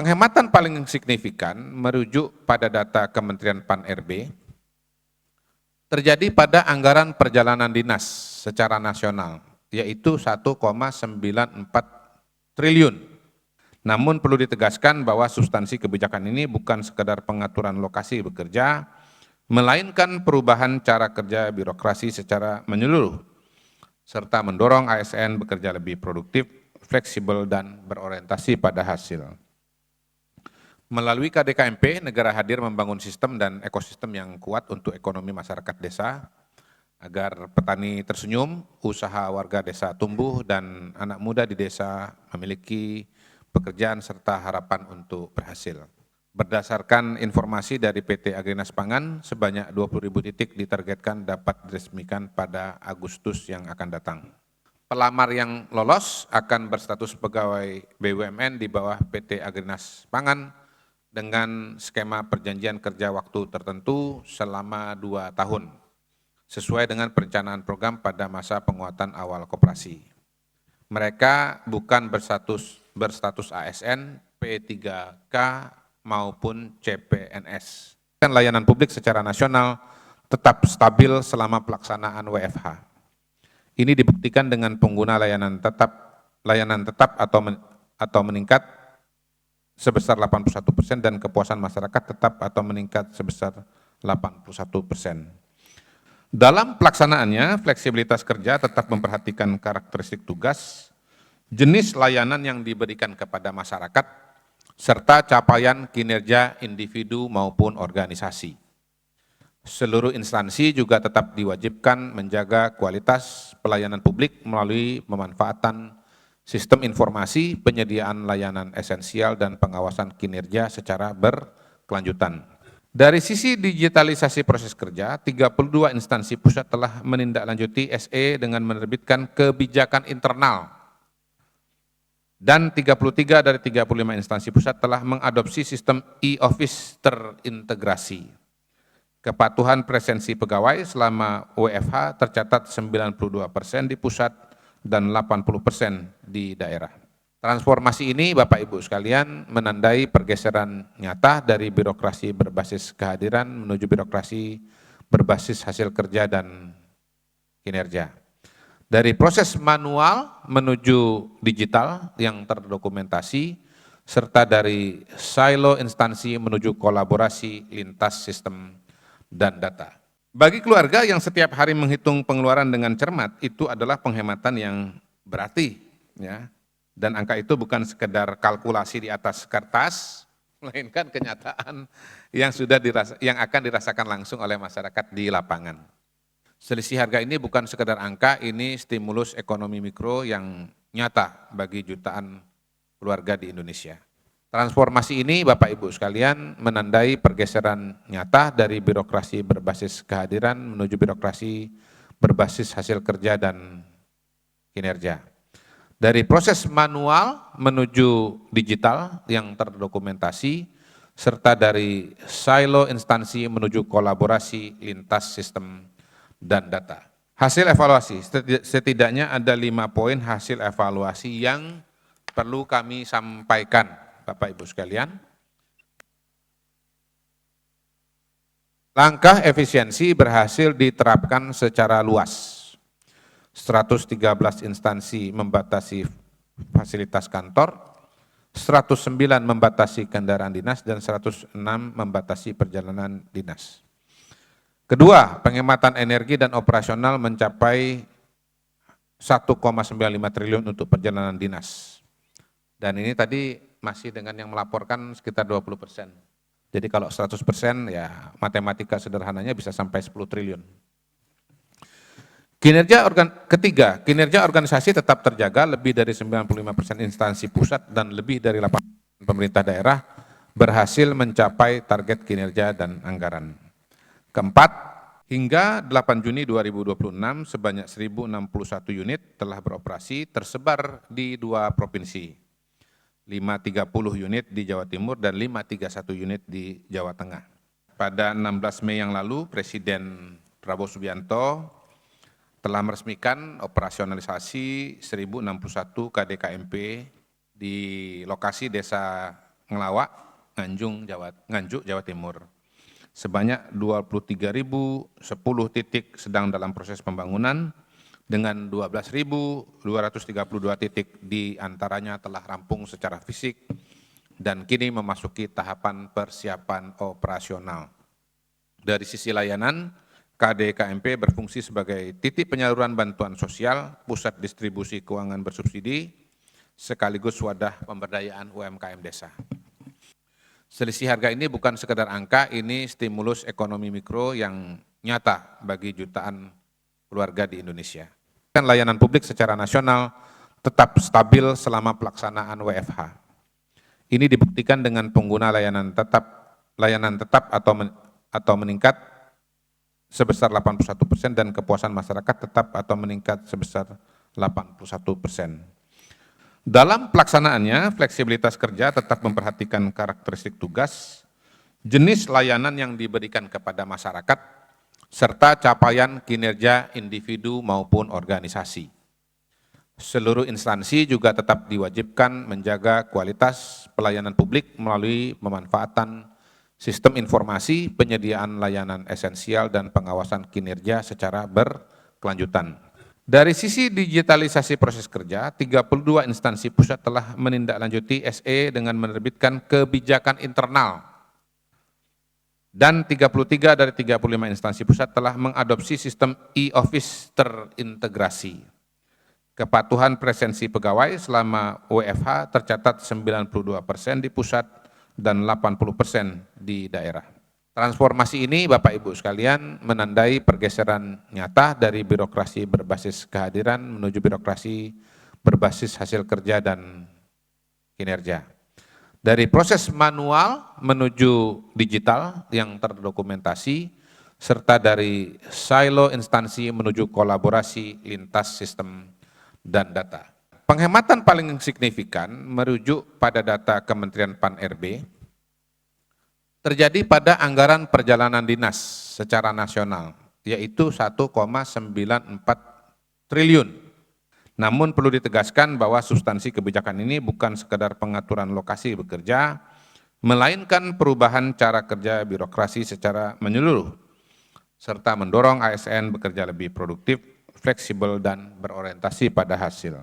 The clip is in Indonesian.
Penghematan paling signifikan merujuk pada data Kementerian Pan-RB terjadi pada anggaran perjalanan dinas secara nasional, yaitu 1,94 triliun. Namun perlu ditegaskan bahwa substansi kebijakan ini bukan sekedar pengaturan lokasi bekerja, melainkan perubahan cara kerja birokrasi secara menyeluruh, serta mendorong ASN bekerja lebih produktif, fleksibel, dan berorientasi pada hasil. Melalui KDKMP, negara hadir membangun sistem dan ekosistem yang kuat untuk ekonomi masyarakat desa, agar petani tersenyum, usaha warga desa tumbuh, dan anak muda di desa memiliki pekerjaan serta harapan untuk berhasil. Berdasarkan informasi dari PT Agrinas Pangan, sebanyak 20.000 titik ditargetkan dapat diresmikan pada Agustus yang akan datang. Pelamar yang lolos akan berstatus pegawai BUMN di bawah PT Agrinas Pangan dengan skema perjanjian kerja waktu tertentu selama 2 tahun, sesuai dengan perencanaan program pada masa penguatan awal koperasi. Mereka bukan berstatus ASN, P3K, maupun CPNS. Layanan publik secara nasional tetap stabil selama pelaksanaan WFH. Ini dibuktikan dengan pengguna layanan tetap atau meningkat sebesar 81% dan kepuasan masyarakat tetap atau meningkat sebesar 81%. Dalam pelaksanaannya, fleksibilitas kerja tetap memperhatikan karakteristik tugas, jenis layanan yang diberikan kepada masyarakat, serta capaian kinerja individu maupun organisasi. Seluruh instansi juga tetap diwajibkan menjaga kualitas pelayanan publik melalui pemanfaatan sistem informasi, penyediaan layanan esensial, dan pengawasan kinerja secara berkelanjutan. Dari sisi digitalisasi proses kerja, 32 instansi pusat telah menindaklanjuti SE dengan menerbitkan kebijakan internal, dan 33 dari 35 instansi pusat telah mengadopsi sistem e-office terintegrasi. Kepatuhan presensi pegawai selama WFH tercatat 92% di pusat dan 80% di daerah. Transformasi ini, Bapak Ibu sekalian, menandai pergeseran nyata dari birokrasi berbasis kehadiran menuju birokrasi berbasis hasil kerja dan kinerja. Dari proses manual menuju digital yang terdokumentasi, serta dari silo instansi menuju kolaborasi lintas sistem dan data. Bagi keluarga yang setiap hari menghitung pengeluaran dengan cermat, itu adalah penghematan yang berarti, ya. Dan angka itu bukan sekedar kalkulasi di atas kertas, melainkan kenyataan yang akan dirasakan langsung oleh masyarakat di lapangan. Selisih harga ini bukan sekedar angka, ini stimulus ekonomi mikro yang nyata bagi jutaan keluarga di Indonesia. Transformasi ini, Bapak Ibu sekalian, menandai pergeseran nyata dari birokrasi berbasis kehadiran menuju birokrasi berbasis hasil kerja dan kinerja. Dari proses manual menuju digital yang terdokumentasi, serta dari silo instansi menuju kolaborasi lintas sistem dan data. Hasil evaluasi, setidaknya ada 5 poin hasil evaluasi yang perlu kami sampaikan, Bapak Ibu sekalian. Langkah efisiensi berhasil diterapkan secara luas. 113 instansi membatasi fasilitas kantor, 109 membatasi kendaraan dinas, dan 106 membatasi perjalanan dinas. Kedua, penghematan energi dan operasional mencapai 1,95 triliun untuk perjalanan dinas. Dan ini tadi masih dengan yang melaporkan sekitar 20%. Jadi kalau 100% ya matematika sederhananya bisa sampai 10 triliun. Ketiga, kinerja organisasi tetap terjaga, lebih dari 95% instansi pusat dan lebih dari 8% pemerintah daerah berhasil mencapai target kinerja dan anggaran. Keempat, hingga 8 Juni 2026 sebanyak 1.061 unit telah beroperasi tersebar di 2 provinsi, 530 unit di Jawa Timur dan 531 unit di Jawa Tengah. Pada 16 Mei yang lalu, Presiden Prabowo Subianto telah meresmikan operasionalisasi 1061 KDKMP di lokasi Desa Ngelawak, Nganjuk, Jawa Timur. Sebanyak 23.010 titik sedang dalam proses pembangunan, dengan 12.232 titik di antaranya telah rampung secara fisik dan kini memasuki tahapan persiapan operasional. Dari sisi layanan, KDKMP berfungsi sebagai titik penyaluran bantuan sosial, pusat distribusi keuangan bersubsidi, sekaligus wadah pemberdayaan UMKM desa. Selisih harga ini bukan sekedar angka, ini stimulus ekonomi mikro yang nyata bagi jutaan keluarga di Indonesia. Layanan publik secara nasional tetap stabil selama pelaksanaan WFH. Ini dibuktikan dengan pengguna layanan tetap atau meningkat sebesar 81% dan kepuasan masyarakat tetap atau meningkat sebesar 81%. Dalam pelaksanaannya, fleksibilitas kerja tetap memperhatikan karakteristik tugas, jenis layanan yang diberikan kepada masyarakat, serta capaian kinerja individu maupun organisasi. Seluruh instansi juga tetap diwajibkan menjaga kualitas pelayanan publik melalui pemanfaatan sistem informasi, penyediaan layanan esensial, dan pengawasan kinerja secara berkelanjutan. Dari sisi digitalisasi proses kerja, 32 instansi pusat telah menindaklanjuti SE dengan menerbitkan kebijakan internal, dan 33 dari 35 instansi pusat telah mengadopsi sistem e-office terintegrasi. Kepatuhan presensi pegawai selama WFH tercatat 92% di pusat dan 80% di daerah. Transformasi ini, Bapak Ibu sekalian, menandai pergeseran nyata dari birokrasi berbasis kehadiran menuju birokrasi berbasis hasil kerja dan kinerja. Dari proses manual menuju digital yang terdokumentasi, serta dari silo instansi menuju kolaborasi lintas sistem dan data. Penghematan paling signifikan merujuk pada data Kementerian Pan-RB, terjadi pada anggaran perjalanan dinas secara nasional, yaitu 1,94 triliun. Namun perlu ditegaskan bahwa substansi kebijakan ini bukan sekedar pengaturan lokasi bekerja, melainkan perubahan cara kerja birokrasi secara menyeluruh, serta mendorong ASN bekerja lebih produktif, fleksibel, dan berorientasi pada hasil.